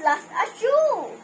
last a shoe.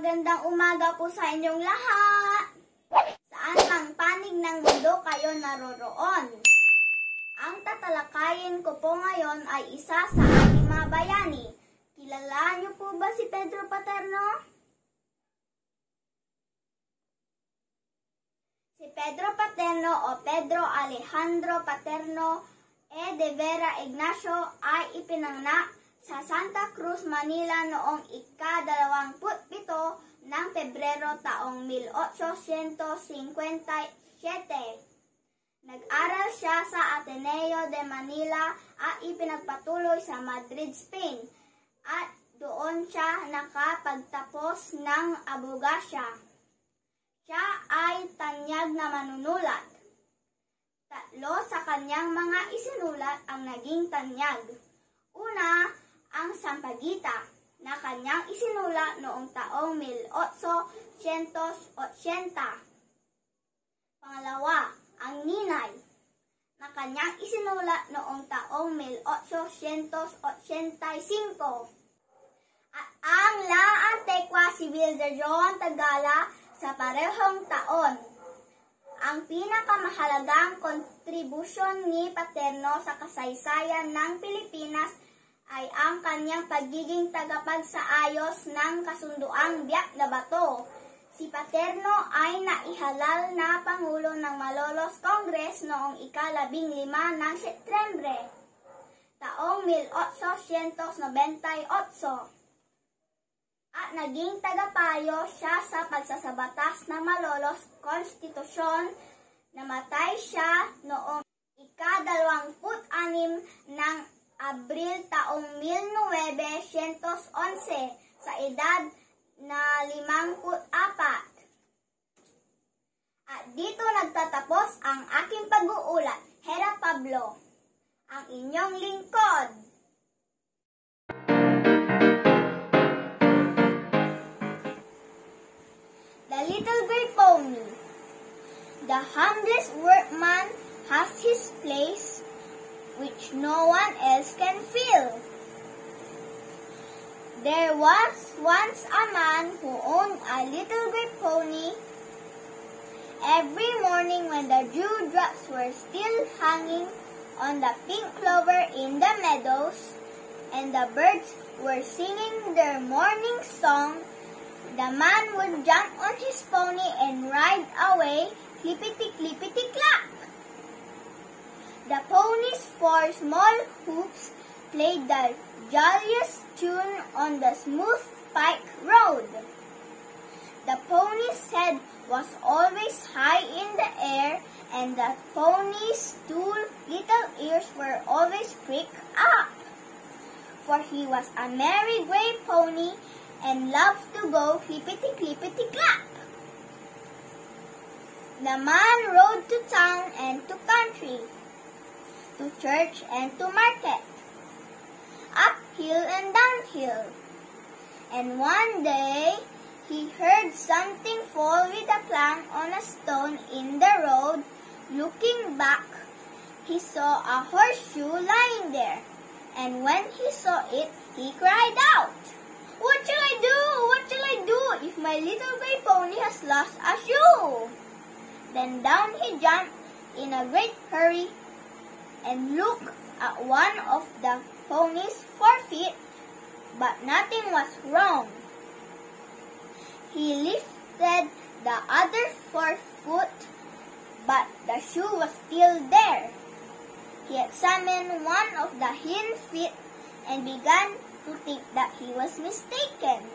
Magandang umaga po sa inyong lahat. Saan mang panig ng mundo kayo naroroon. Ang tatalakayin ko po ngayon ay isa sa ating mga bayani. Kilala niyo po ba si Pedro Paterno? Si Pedro Paterno o Pedro Alejandro Paterno de Vera Ignacio ay ipinanganak sa Santa Cruz, Manila noong ika-27 ng Pebrero taong 1857. Nag-aral siya sa Ateneo de Manila at ipinagpatuloy sa Madrid, Spain at doon siya nakapagtapos ng abogasya. Siya ay tanyag na manunulat. 3 Tatlo sa kanyang mga isinulat ang naging tanyag. Una, ang Sampaguita na kanyang isinulat noong taong 1880. Pangalawa, ang Ninay na kanyang isinulat noong taong 1885. At ang La Antigua Civilización Tagala sa parehong taon. Ang pinakamahalagang kontribusyon ni Paterno sa kasaysayan ng Pilipinas ay ang kanyang pagiging tagapagsaayos ng kasunduang Biak-na-Bato. Si Paterno ay naihalal na Pangulo ng Malolos Congress noong ika-15 ng Setyembre, taong 1898. At naging tagapayo siya sa pagsasabatas ng Malolos Konstitusyon. Namatay siya noong ika-26 ng Abril taong 1911 sa edad na 54. At dito nagtatapos ang aking pag-uulat. Hera Pablo, ang inyong lingkod. The Little Gray Pony. The humblest workman has his place, which no one else can fill. There was once a man who owned a little gray pony. Every morning when the dewdrops were still hanging on the pink clover in the meadows, and the birds were singing their morning song, the man would jump on his pony and ride away, clippity-clippity-clap. The pony's four small hoofs played the jolliest tune on the smooth pike road. The pony's head was always high in the air, and the pony's two little ears were always pricked up. For he was a merry gray pony and loved to go clippity-clippity-clap. The man rode to town and to country, to church and to market, uphill and downhill. And one day, he heard something fall with a clang on a stone in the road. Looking back, he saw a horseshoe lying there. And when he saw it, he cried out, "What shall I do? What shall I do if my little gray pony has lost a shoe?" Then down he jumped in a great hurry and looked at one of the pony's forefeet, but nothing was wrong. He lifted the other forefoot, but the shoe was still there. He examined one of the hind feet and began to think that he was mistaken.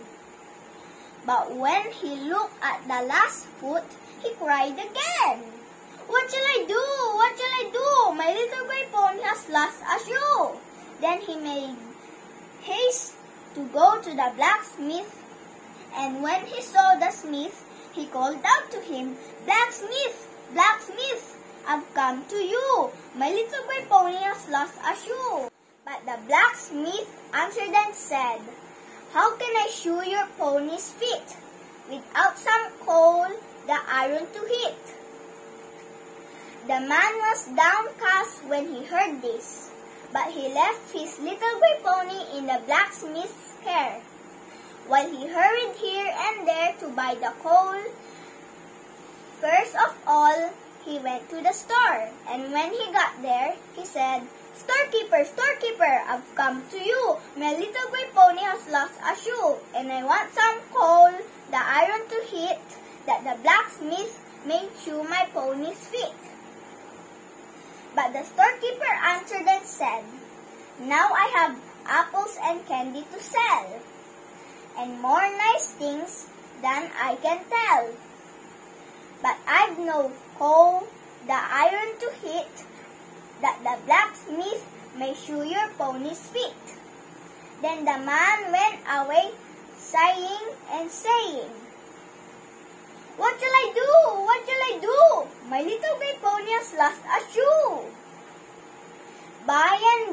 But when he looked at the last foot, he cried again, "What shall I do? What shall I do? My little gray pony has lost a shoe." Then he made haste to go to the blacksmith, and when he saw the smith, he called out to him, "Blacksmith, blacksmith, I've come to you. My little gray pony has lost a shoe." But the blacksmith answered and said, "How can I shoe your pony's feet? Without some coal, the iron to hit." The man was downcast when he heard this, but he left his little gray pony in the blacksmith's care, while he hurried here and there to buy the coal. First of all, he went to the store, and when he got there, he said, "Storekeeper, storekeeper, I've come to you. My little gray pony has lost a shoe, and I want some coal, the iron to hit, that the blacksmith may shoe my pony's feet." But the storekeeper answered and said, "Now I have apples and candy to sell, and more nice things than I can tell. But I've no coal, the iron to hit, that the blacksmith may shoe your pony's feet." Then the man went away, sighing and saying, "What shall I do? What shall I do? My little gray pony has lost a shoe."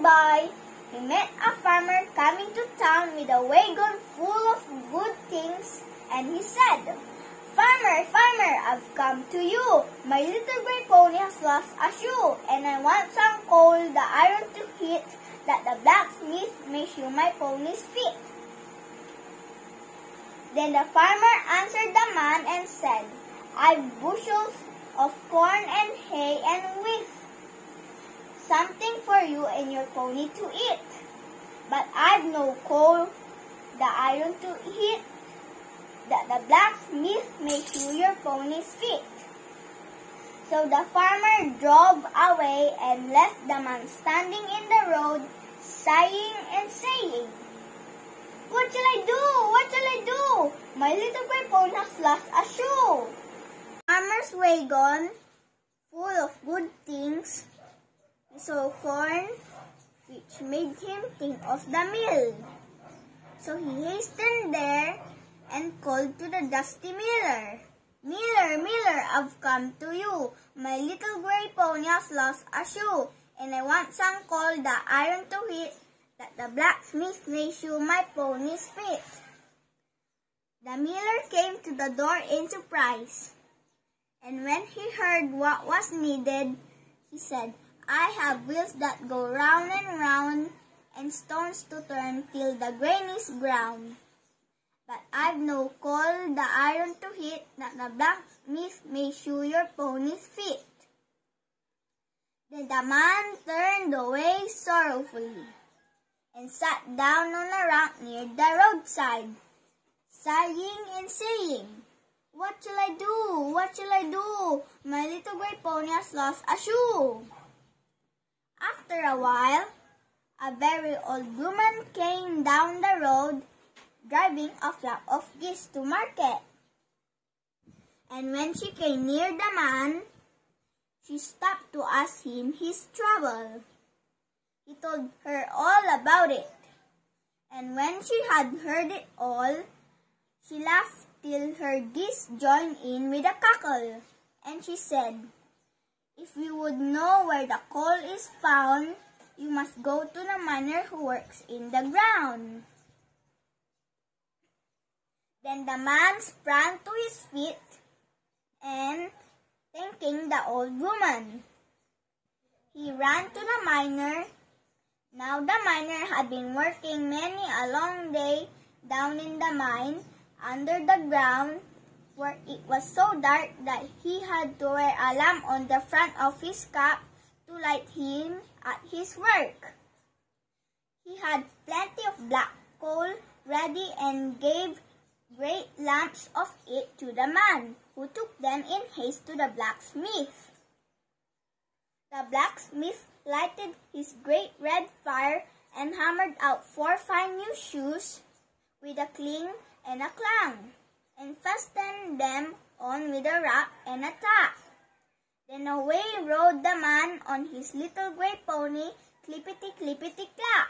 by, he met a farmer coming to town with a wagon full of good things, and he said, "Farmer, farmer, I've come to you. My little gray pony has lost a shoe, and I want some coal, the iron to hit, that the blacksmith may shoe my pony's feet." Then the farmer answered the man and said, "I've bushels of corn and hay and wheat, something for you and your pony to eat. But I've no coal, the iron to hit, that the blacksmith may shoe your pony's feet." So the farmer drove away and left the man standing in the road, sighing and saying, "What shall I do? What shall I do? My little gray pony has lost a shoe." Farmer's wagon, full of good things, he saw corn, which made him think of the mill. So he hastened there and called to the dusty miller, "Miller, miller, I've come to you. My little gray pony has lost a shoe, and I want some coal, the iron to hit, that the blacksmith may shoe my pony's feet." The miller came to the door in surprise, and when he heard what was needed, he said, "I have wheels that go round and round, and stones to turn till the grain is ground. But I've no coal, the iron to hit, that the blacksmith may shoe your pony's feet." Then the man turned away sorrowfully, and sat down on a rock near the roadside, sighing and saying, "What shall I do? What shall I do? My little gray pony has lost a shoe." After a while, a very old woman came down the road, driving a flock of geese to market. And when she came near the man, she stopped to ask him his trouble. He told her all about it, and when she had heard it all, she laughed till her geese joined in with a cackle, and she said, "If you would know where the coal is found, you must go to the miner who works in the ground." Then the man sprang to his feet and, thanking the old woman, he ran to the miner. Now the miner had been working many a long day down in the mine under the ground, where it was so dark that he had to wear a lamp on the front of his cap to light him at his work. He had plenty of black coal ready and gave great lumps of it to the man, who took them in haste to the blacksmith. The blacksmith lighted his great red fire and hammered out 4 fine new shoes with a cling and a clang, and fastened them on with a rap and a tack. Then away rode the man on his little gray pony, clippity-clippity-clack.